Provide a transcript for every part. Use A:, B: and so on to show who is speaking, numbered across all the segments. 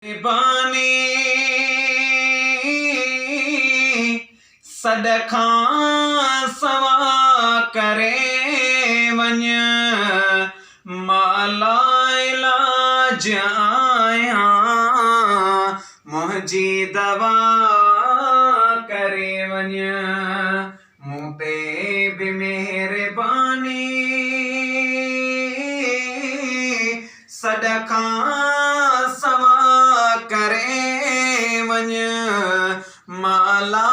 A: बानी सॾखां सवा करे वञ माला इलाज आहियां मुंहिंजी दवा करे वञ मूं ते बि महिरबानी सॾखां सवा करे वञ माला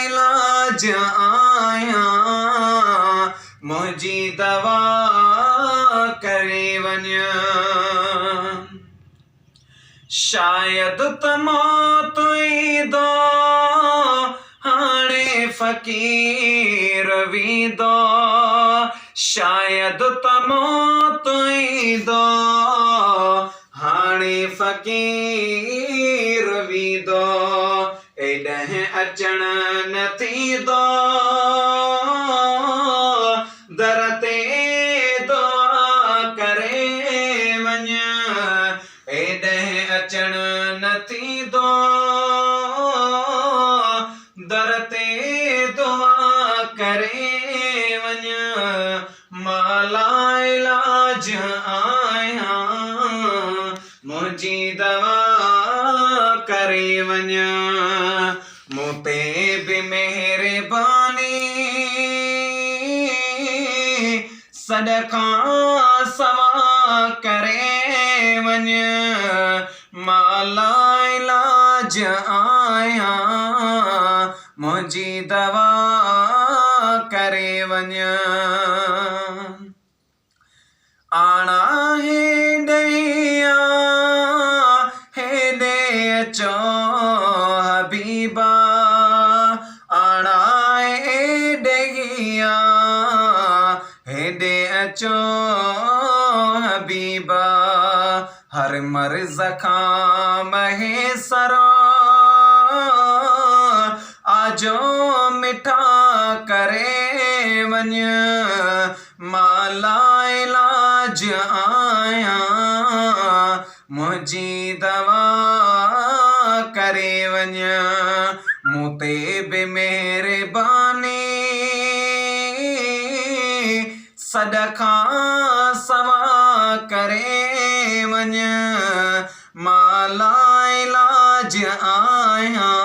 A: इलाज आहियां मुंहिंजी दवा करे वञ शायदि त मौत ईंदो हाणे फ़क़ीर वींदो शायदि त मौत ईंदो हाणे फ़क़ीर वींदो एॾह अचण न थींदो दर ते दुआ करे वञ एॾह अचण न थींदो दर ते दुआ करे वञ माला इलाज आहियां मुंहिंजी दवा करे वञ मूं ते बि महिरबानी सॾखां सवा करे वञ माला इलाज आहियां मुंहिंजी दवा करे वञ आना हेॾे अचो हबीबा आना हेॾे अचो हबीबा हर मर्ज़ खां महेसरा आजो मिठा करे वञ माला इलाज आहियां मुंहिंजी दवा करे वञ मूं ते बि महिरबानी सॾखां सवा करे वञ माला इलाज आहियां